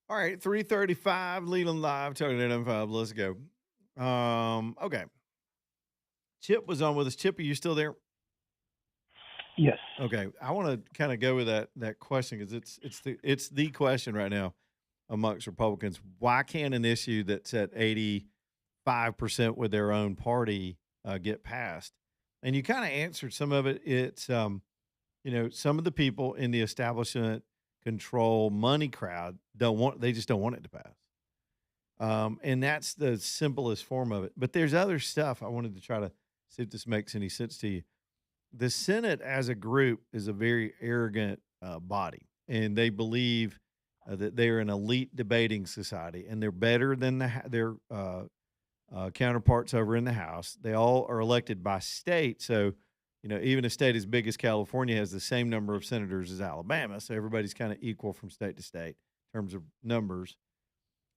All right, 335 Leland Live, talking at M5. Let's go. Okay. Chip was on with us. Chip, are you still there? Yes. Okay. I want to kind of go with that question because it's the question right now amongst Republicans. Why can't an issue that's at 85% with their own party get passed? And you kind of answered some of it. It's some of the people in the establishment control money crowd they just don't want it to pass. And that's the simplest form of it. But there's other stuff I wanted to try to see if this makes any sense to you. The Senate as a group is a very arrogant body, and they believe that they're an elite debating society, and they're better than their counterparts over in the House. They all are elected by state, so even a state as big as California has the same number of senators as Alabama, so everybody's kind of equal from state to state in terms of numbers.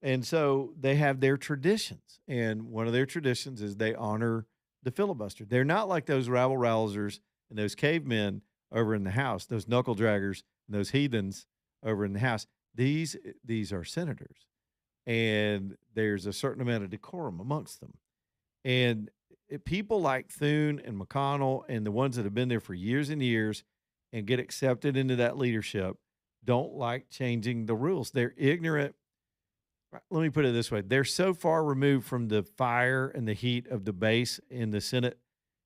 And so they have their traditions. And one of their traditions is they honor the filibuster. They're not like those rabble rousers and those cavemen over in the House, those knuckle draggers and those heathens over in the House. These are senators. And there's a certain amount of decorum amongst them. And people like Thune and McConnell and the ones that have been there for years and years and get accepted into that leadership don't like changing the rules. They're ignorant. Let me put it this way. They're so far removed from the fire and the heat of the base in the Senate.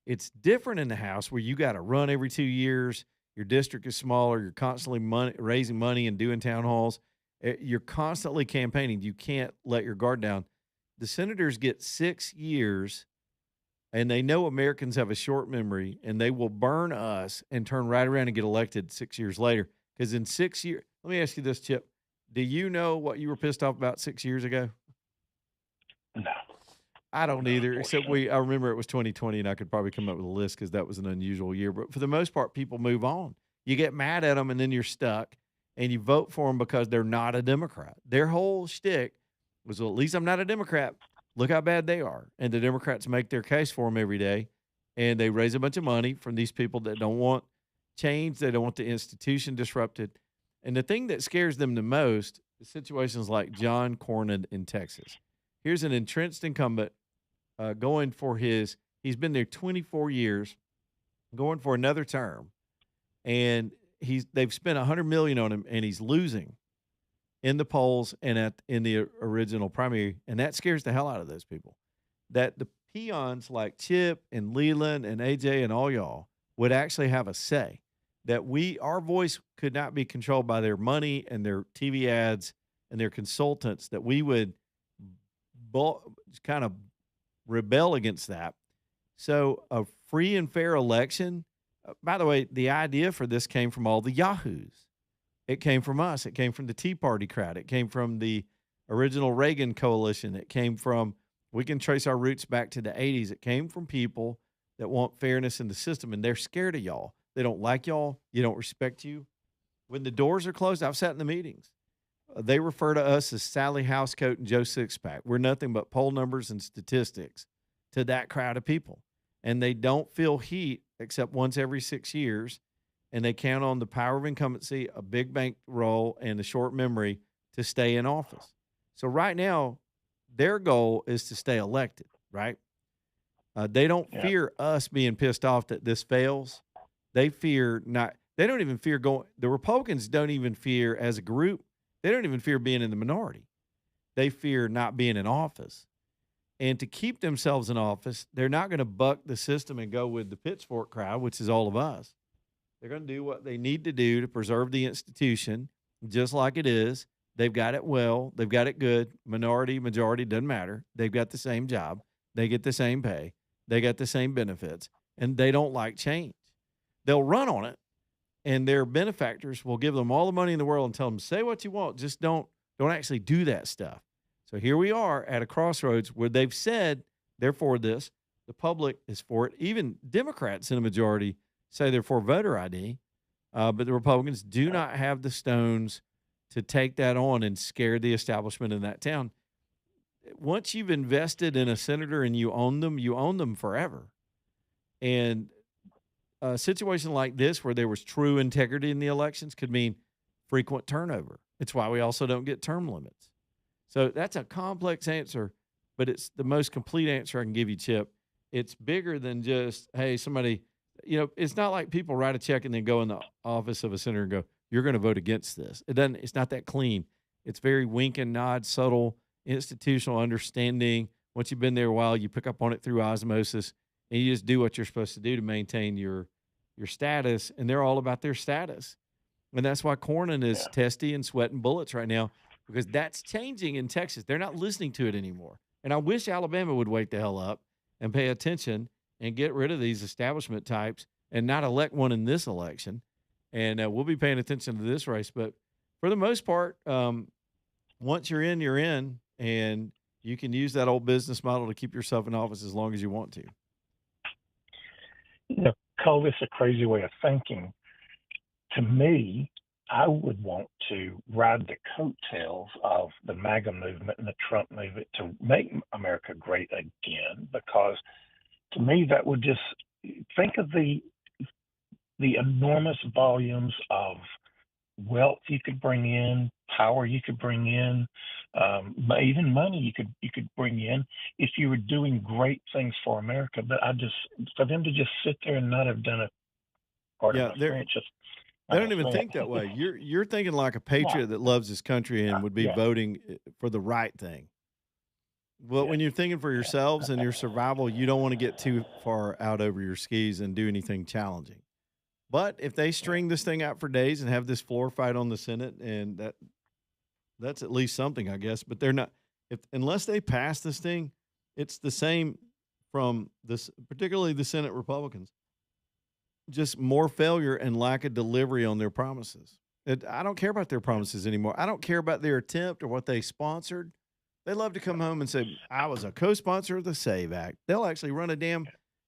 It's different in the House where you got to run every 2 years. Your district is smaller. You're constantly raising money and doing town halls. You're constantly campaigning. You can't let your guard down. The senators get 6 years, and they know Americans have a short memory, and they will burn us and turn right around and get elected 6 years later. Because in 6 years, let me ask you this, Chip. Do you know what you were pissed off about 6 years ago? No. I don't No, either, except unfortunately. I remember it was 2020 and I could probably come up with a list because that was an unusual year. But for the most part, people move on. You get mad at them and then you're stuck and you vote for them because they're not a Democrat. Their whole shtick was, well, at least I'm not a Democrat. Look how bad they are. And the Democrats make their case for them every day. And they raise a bunch of money from these people that don't want change. They don't want the institution disrupted. And the thing that scares them the most is situations like John Cornyn in Texas. Here's an entrenched incumbent going for he's been there 24 years, going for another term, and they've spent 100 million on him, and he's losing in the polls and in the original primary, and that scares the hell out of those people. That the peons like Chip and Leland and AJ and all y'all would actually have a say. That our voice could not be controlled by their money and their TV ads and their consultants. That we would kind of rebel against that. So a free and fair election. By the way, the idea for this came from all the yahoos. It came from us. It came from the Tea Party crowd. It came from the original Reagan coalition. It came from, we can trace our roots back to the 80s. It came from people that want fairness in the system, and they're scared of y'all. They don't like y'all. You don't respect you. When the doors are closed, I've sat in the meetings. They refer to us as Sally Housecoat and Joe Sixpack. We're nothing but poll numbers and statistics to that crowd of people. And they don't feel heat except once every 6 years. And they count on the power of incumbency, a big bank roll, and a short memory to stay in office. So right now, their goal is to stay elected, right? They don't Yeah. fear us being pissed off that this fails. They fear not, they don't even fear going, the Republicans don't even fear as a group, they don't even fear being in the minority. They fear not being in office. And to keep themselves in office, they're not going to buck the system and go with the pitchfork crowd, which is all of us. They're going to do what they need to do to preserve the institution just like it is. They've got it well. They've got it good. Minority, majority, doesn't matter. They've got the same job. They get the same pay. They got the same benefits. And they don't like change. They'll run on it, and their benefactors will give them all the money in the world and tell them, say what you want. Just don't actually do that stuff. So here we are at a crossroads where they've said they're for this. The public is for it. Even Democrats in a majority say they're for voter ID, but the Republicans do not have the stones to take that on and scare the establishment in that town. Once you've invested in a senator and you own them forever. And a situation like this, where there was true integrity in the elections, could mean frequent turnover. It's why we also don't get term limits. So that's a complex answer, but it's the most complete answer I can give you, Chip. It's bigger than just, hey, somebody, it's not like people write a check and then go in the office of a senator and go, you're going to vote against this. It's not that clean. It's very wink and nod, subtle, institutional understanding. Once you've been there a while, you pick up on it through osmosis and you just do what you're supposed to do to maintain your status. And they're all about their status. And that's why Cornyn is Yeah. testy and sweating bullets right now, because that's changing in Texas. They're not listening to it anymore. And I wish Alabama would wake the hell up and pay attention and get rid of these establishment types and not elect one in this election. And we'll be paying attention to this race. But for the most part, once you're in, and you can use that old business model to keep yourself in office as long as you want to. Call this a crazy way of thinking. To me, I would want to ride the coattails of the MAGA movement and the Trump movement to make America great again, because to me, that would just think of the enormous volumes of wealth you could bring in, power you could bring in, even money you could bring in if you were doing great things for America. But for them to just sit there and not have done it, pardon my French, they don't even think that way. You're thinking like a patriot that loves his country and would be voting for the right thing. Well, when you're thinking for yourselves and your survival, you don't want to get too far out over your skis and do anything challenging. But if they string this thing out for days and have this floor fight on the Senate, and that's at least something, I guess. But they're not, unless they pass this thing, it's the same from this, particularly the Senate Republicans. Just more failure and lack of delivery on their promises. I don't care about their promises anymore. I don't care about their attempt or what they sponsored. They love to come home and say, I was a co-sponsor of the SAVE Act. They'll actually run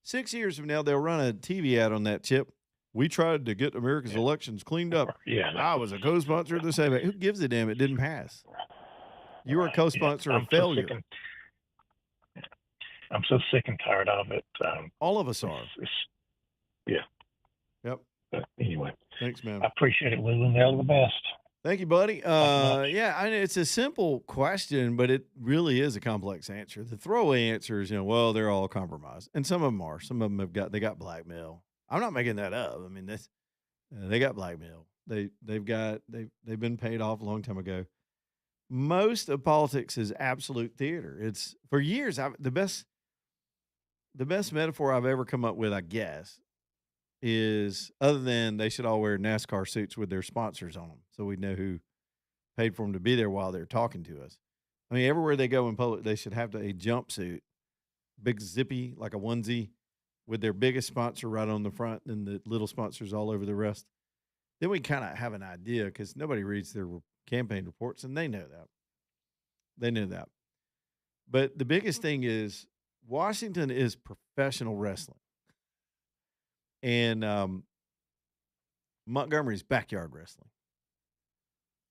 6 years from now, they'll run a TV ad on that, Chip. We tried to get America's elections cleaned up. I was a co-sponsor of the SAVE Act. Who gives a damn? It didn't pass. You were a co-sponsor of failure. I'm so sick and tired of it. All of us are. Yep. But anyway. Thanks, man. I appreciate it, Leland. All the best. Thank you, buddy. It's a simple question, but it really is a complex answer. The throwaway answer is, well, they're all compromised, and some of them are. Some of them they got blackmail. I'm not making that up. I mean, they got blackmail. They've been paid off a long time ago. Most of politics is absolute theater. It's for years. The best metaphor I've ever come up with, I guess, is other than they should all wear NASCAR suits with their sponsors on them, so we know who paid for them to be there while they're talking to us. I mean, everywhere they go in public, they should have a jumpsuit, big zippy, like a onesie, with their biggest sponsor right on the front and the little sponsors all over the rest. Then we kind of have an idea, because nobody reads their campaign reports, and they know that. They know that. But the biggest thing is Washington is professional wrestling. And Montgomery's backyard wrestling.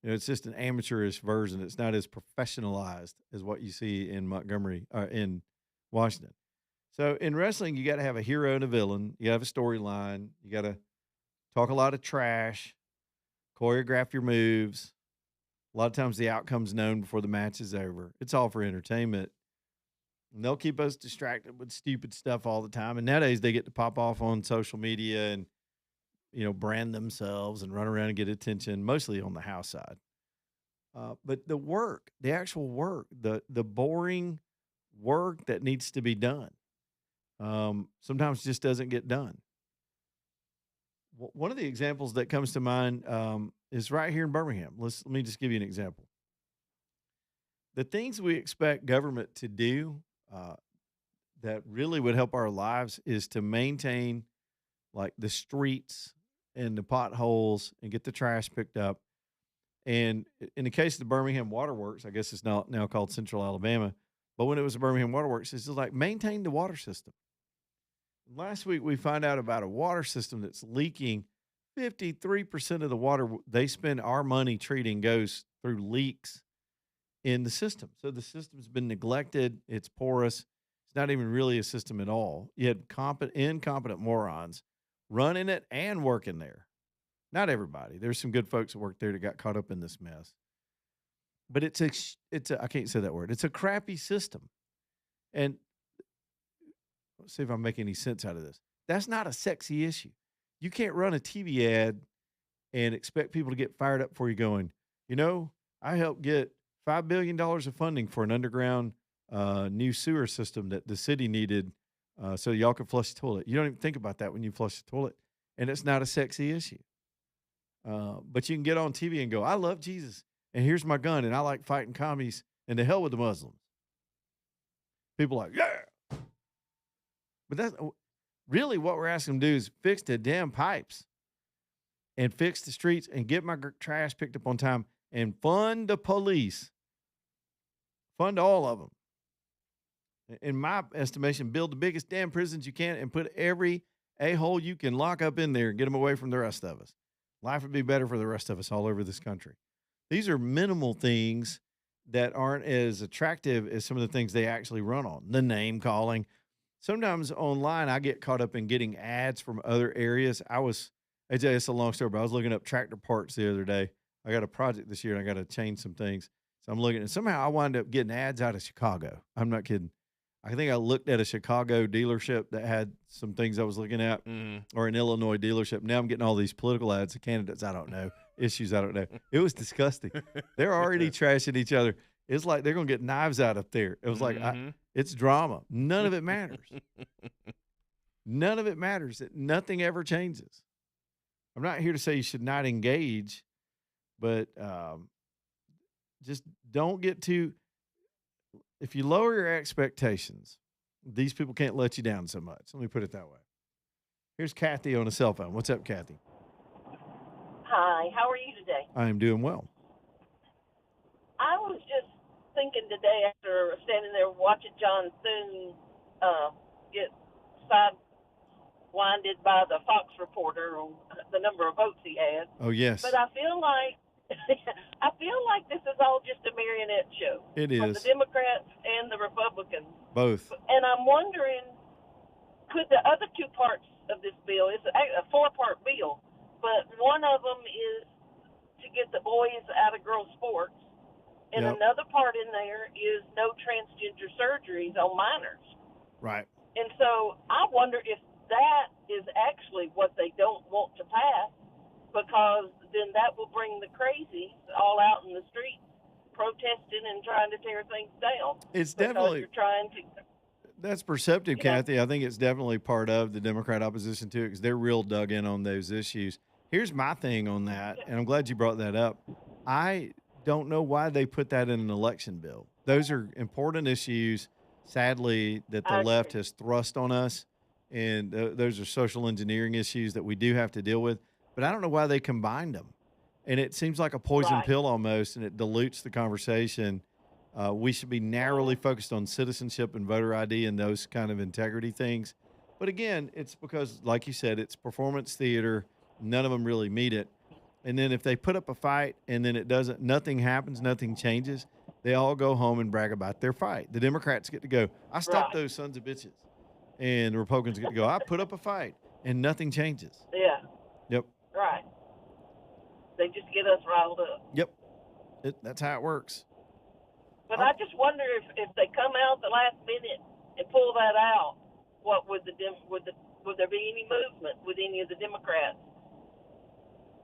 It's just an amateurish version. It's not as professionalized as what you see in Montgomery or in Washington. So in wrestling, you got to have a hero and a villain. You have a storyline. You got to talk a lot of trash, choreograph your moves. A lot of times the outcome's known before the match is over. It's all for entertainment. And they'll keep us distracted with stupid stuff all the time. And nowadays they get to pop off on social media and, brand themselves and run around and get attention, mostly on the house side. But the actual work, the boring work that needs to be done, sometimes just doesn't get done. One of the examples that comes to mind is right here in Birmingham. Let me just give you an example. The things we expect government to do that really would help our lives is to maintain like the streets and the potholes and get the trash picked up. And in the case of the Birmingham Waterworks, I guess it's now called Central Alabama, but when it was the Birmingham Waterworks, it's just like maintain the water system. Last week, we found out about a water system that's leaking. 53% of the water they spend our money treating goes through leaks in the system. So the system's been neglected. It's porous. It's not even really a system at all. You had incompetent morons running it and working there. Not everybody. There's some good folks that work there that got caught up in this mess. but it's a I can't say that word. It's a crappy system. And let's see if I'm making any sense out of this. That's not a sexy issue. You can't run a TV ad and expect people to get fired up for you going, you know, I helped get $5 billion of funding for an underground new sewer system that the city needed so y'all could flush the toilet. You don't even think about that when you flush the toilet. And it's not a sexy issue. But you can get on TV and go, I love Jesus. And here's my gun. And I like fighting commies. And to hell with the Muslims. People are like, yeah. But that's really what we're asking them to do is fix the damn pipes and fix the streets and get my trash picked up on time and fund the police. Fund all of them. In my estimation, build the biggest damn prisons you can and put every a-hole you can lock up in there and get them away from the rest of us. Life would be better for the rest of us all over this country. These are minimal things that aren't as attractive as some of the things they actually run on. The name calling. Sometimes online, I get caught up in getting ads from other areas. It's a long story, but I was looking up tractor parts the other day. I got a project this year and I got to change some things. So I'm looking, and somehow I wound up getting ads out of Chicago. I'm not kidding. I think I looked at a Chicago dealership that had some things I was looking at, or an Illinois dealership. Now I'm getting all these political ads of candidates I don't know, issues I don't know. It was disgusting. They're already trashing each other. It's like they're going to get knives out up there. It was like, it's drama. None of it matters. None of it matters. Nothing ever changes. I'm not here to say you should not engage, but just don't get too. If you lower your expectations, these people can't let you down so much. Let me put it that way. Here's Kathy on a cell phone. What's up, Kathy? Hi, how are you today? I am doing well. I was just thinking today after standing there watching John Thune get sidewinded by the Fox reporter on the number of votes he had. Oh, yes. But I feel like this is all just a marionette show. It from is. the Democrats and the Republicans. Both. And I'm wondering, could the other two parts of this bill, it's a four-part bill, but one of them is to get the boys out of girls' sports, and another part in there is no transgender surgeries on minors. Right. And so I wonder if that is actually what they don't want to pass, because then that will bring the crazies all out in the streets protesting and trying to tear things down. It's definitely you're trying to. That's perceptive, Kathy. I think it's definitely part of the Democrat opposition to it because they're real dug in on those issues. Here's my thing on that, and I'm glad you brought that up. I don't know why they put that in an election bill. Those are important issues, sadly, that the left has thrust on us, and those are social engineering issues that we do have to deal with. But I don't know why they combined them. And it seems like a poison pill almost, and it dilutes the conversation. We should be narrowly focused on citizenship and voter ID and those kind of integrity things. But again, it's because, like you said, it's performance theater. None of them really meet it. And then if they put up a fight and then nothing happens, nothing changes, they all go home and brag about their fight. The Democrats get to go, I stopped those sons of bitches. And the Republicans get to go, I put up a fight, and nothing changes. Yeah. Yep. Right. They just get us riled up. Yep. That's how it works. But I just wonder if they come out the last minute and pull that out, what would would there be any movement with any of the Democrats?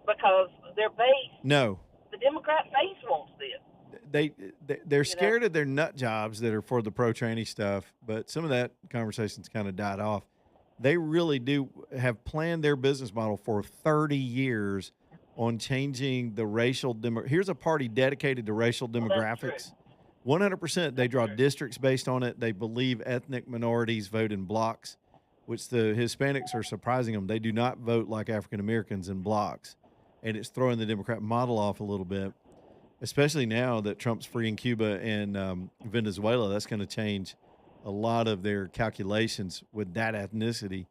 Because their base, the Democrat base wants this. They're scared of their nut jobs that are for the pro-tranny stuff, but some of that conversation's kind of died off. They really do have planned their business model for 30 years on changing the racial here's a party dedicated to racial demographics. 100%. They draw districts based on it. They believe ethnic minorities vote in blocks, which the Hispanics are surprising them. They do not vote like African Americans in blocks, and it's throwing the Democrat model off a little bit, especially now that Trump's freeing Cuba and Venezuela. That's going to change a lot of their calculations with that ethnicity.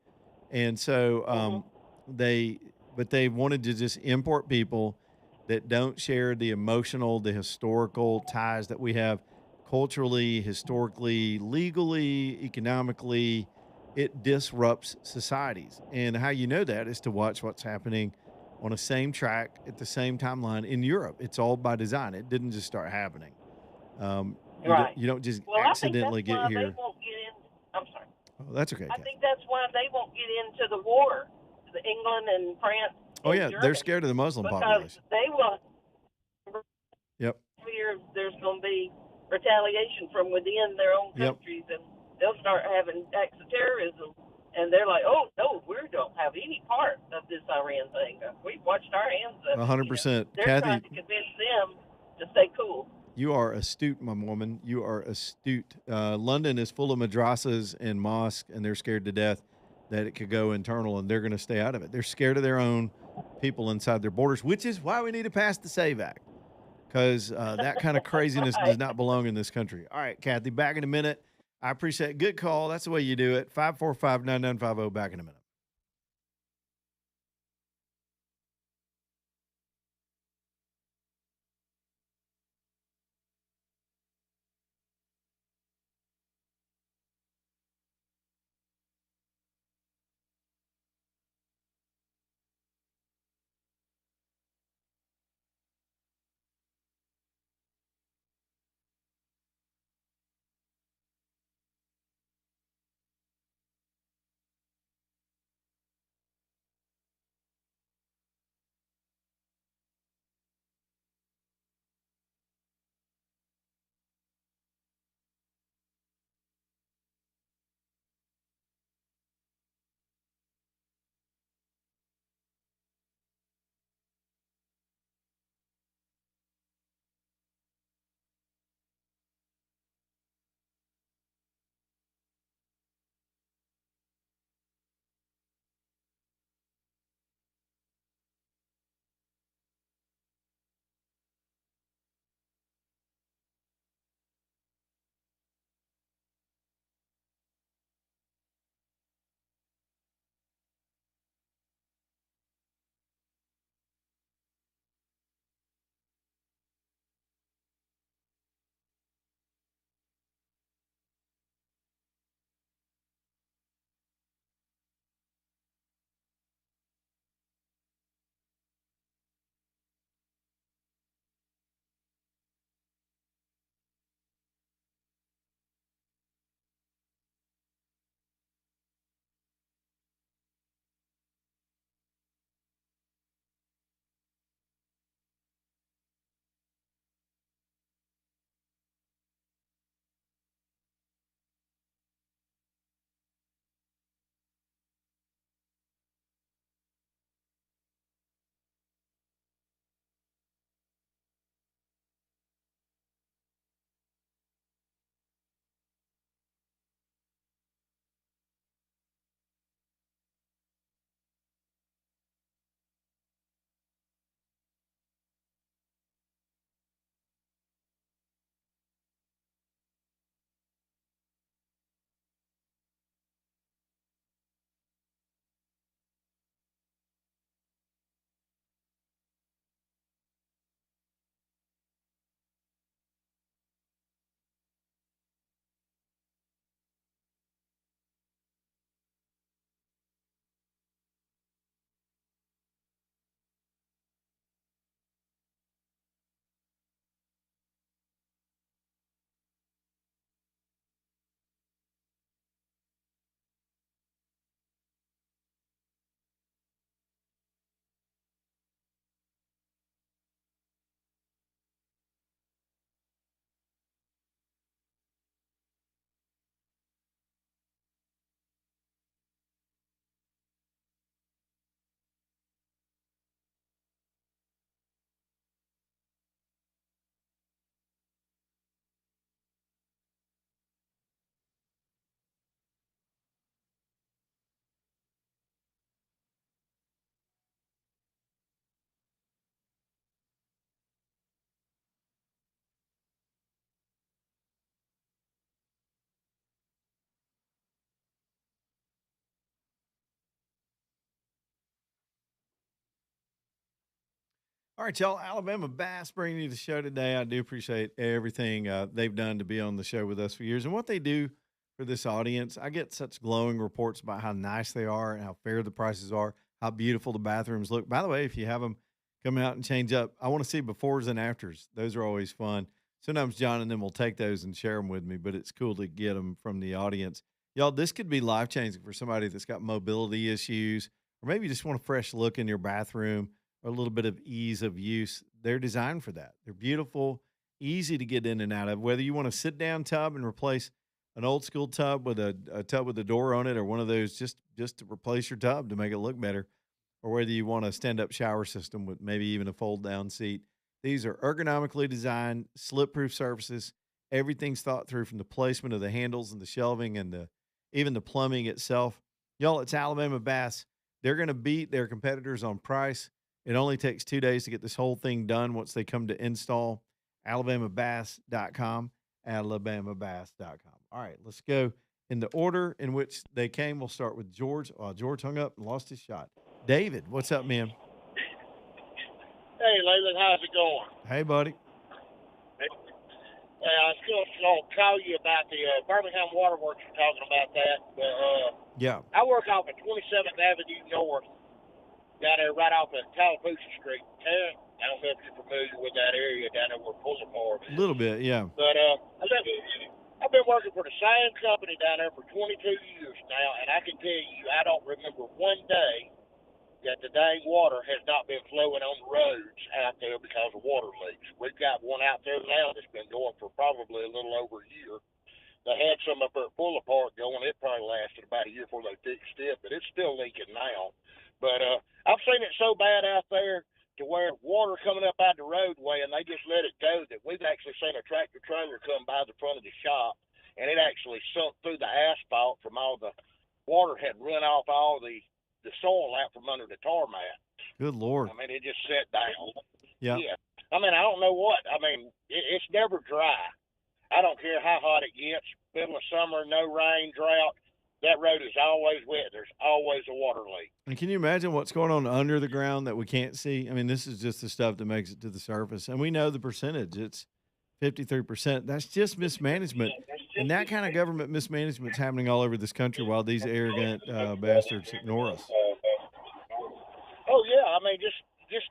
And so they wanted to just import people that don't share the emotional, the historical ties that we have culturally, historically, legally, economically. It disrupts societies. And how you know that is to watch what's happening on a same track at the same timeline in Europe. It's all by design. It didn't just start happening. Right. You don't just Well, I think that's accidentally get why they here. won't get in. I'm sorry. Oh, that's okay, I Kathy. think that's why they won't get into the war, the England and France. Oh and yeah, Germany, they're scared of the Muslim because population. they will Yep. fear there's going to be retaliation from within their own Yep. countries, and they'll start having acts of terrorism. And they're like, "Oh no, we don't have any part of this Iran thing. We've washed our hands of it." 100%. They're Kathy, trying to convince them to stay cool. you are astute, my woman. You are astute. London is full of madrasas and mosques, and they're scared to death that it could go internal, and they're going to stay out of it. They're scared of their own people inside their borders, which is why we need to pass the SAVE Act, because that kind of craziness Right. does not belong in this country. All right, Kathy, back in a minute. I appreciate it. Good call. That's the way you do it. 545-9950. Back in a minute. All right, y'all. Alabama Bass bringing you the show today. I do appreciate everything they've done to be on the show with us for years and what they do for this audience. I get such glowing reports about how nice they are and how fair the prices are. how beautiful the bathrooms look. By the way, if you have them come out and change up, I want to see befores and afters. Those are always fun. Sometimes John and them will take those and share them with me, but it's cool to get them from the audience. Y'all, this could be life changing for somebody that's got mobility issues, or maybe you just want a fresh look in your bathroom or a little bit of ease of use. They're designed for that. They're beautiful, easy to get in and out of. Whether you want a sit down tub and replace an old school tub with a tub with a door on it, or one of those just to replace your tub to make it look better, or whether you want a stand up shower system with maybe even a fold down seat. These are ergonomically designed, slip proof surfaces. Everything's thought through from the placement of the handles and the shelving and even the plumbing itself. Y'all, it's Alabama Bass. They're going to beat their competitors on price. It only takes 2 days to get this whole thing done once they come to install. AlabamaBass.com. AlabamaBass.com. All right, let's go in the order in which they came. We'll start with George. George hung up and lost his shot. David, what's up, man? Hey, Leland, how's it going? Hey, buddy. I was going to call you about the Birmingham Waterworks. You're talking about that. Yeah. I work off of 27th Avenue North, down there right off of Tallapoosa Street. I don't know if you're familiar with that area down there where Pullapar is. A little bit, yeah. But I've been working for the same company down there for 22 years now, and I can tell you I don't remember one day that the dang water has not been flowing on the roads out there because of water leaks. We've got one out there now that's been going for probably a little over a year. They had some up at Fuller Park going. It probably lasted about a year before they fixed it, but it's still leaking now. But I've seen it so bad out there to where water coming up out the roadway, and they just let it go, that we've actually seen a tractor trailer come by the front of the shop, and it actually sunk through the asphalt from all the water had run off all the soil out from under the tarmac. Good Lord. I mean, it just set down. Yeah. I mean, I don't know what. I mean, it's never dry. I don't care how hot it gets. Middle of summer, no rain, drought. That road is always wet. There's always a water leak. And can you imagine what's going on under the ground that we can't see? I mean, this is just the stuff that makes it to the surface. And we know the percentage. It's 53%. That's just mismanagement. And that kind of government mismanagement is happening all over this country while these arrogant bastards ignore us. Oh, yeah. I mean, just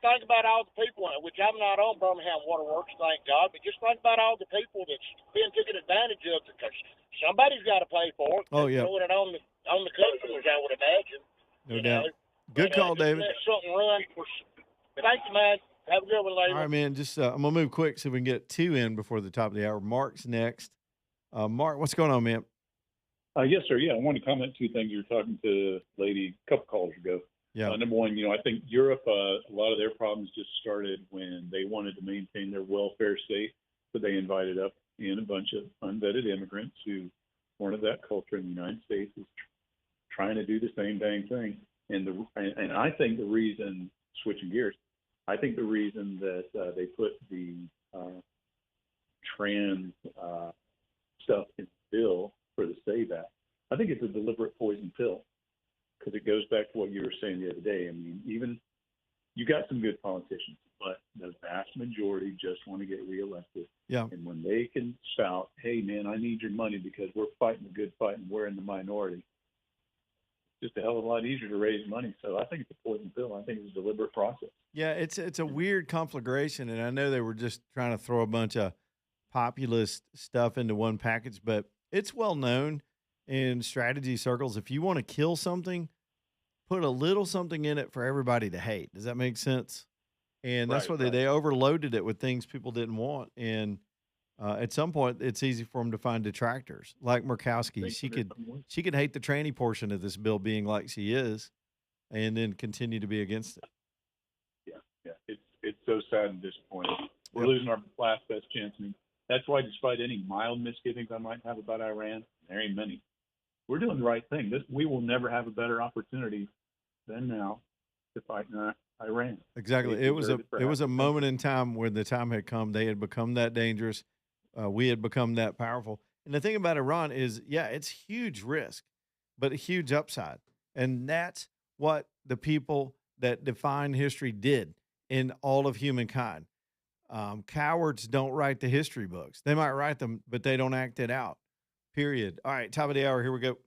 think about all the people, which I'm not on Birmingham Waterworks, thank God, but just think about all the people that's been taken advantage of, because somebody's got to pay for it. Oh, yeah. Throwing it on the customers, I would imagine. No doubt. Good call, David. Let something run. Thank you, man. Have a good one, later. All right, man. Just I'm going to move quick so we can get two in before the top of the hour. Mark's next. Mark, what's going on, man? Yes, sir. Yeah, I wanted to comment two things. You were talking to a lady a couple calls ago. Yeah. Number one, I think Europe, a lot of their problems just started when they wanted to maintain their welfare state, so they invited up in a bunch of unvetted immigrants who weren't of that culture. In the United States is trying to do the same dang thing. And I think the reason, switching gears, I think the reason that they put the trans stuff in the bill for the SAVE Act, I think it's a deliberate poison pill, because it goes back to what you were saying the other day. I mean, even you got some good politicians, but the vast majority just want to get reelected. Yeah. And when they can spout, hey, man, I need your money because we're fighting a good fight and we're in the minority, it's just a hell of a lot easier to raise money. So I think it's a poison pill. I think it's a deliberate process. Yeah, it's a weird conflagration, and I know they were just trying to throw a bunch of populist stuff into one package, but it's well known in strategy circles. If you want to kill something, put a little something in it for everybody to hate. Does that make sense? And that's why they overloaded it with things people didn't want. And at some point, it's easy for them to find detractors like Murkowski. She could hate the tranny portion of this bill being like she is, and then continue to be against it. Yeah. It's so sad and disappointing. We're losing our last best chance. I mean, that's why, despite any mild misgivings I might have about Iran, there ain't many, we're doing the right thing. We will never have a better opportunity than now to fight Iran. Exactly. It was a moment in time when the time had come. They had become that dangerous. We had become that powerful. And the thing about Iran is, it's huge risk, but a huge upside. And that's what the people that define history did in all of humankind. Cowards don't write the history books. They might write them, but they don't act it out. Period. All right, top of the hour. Here we go.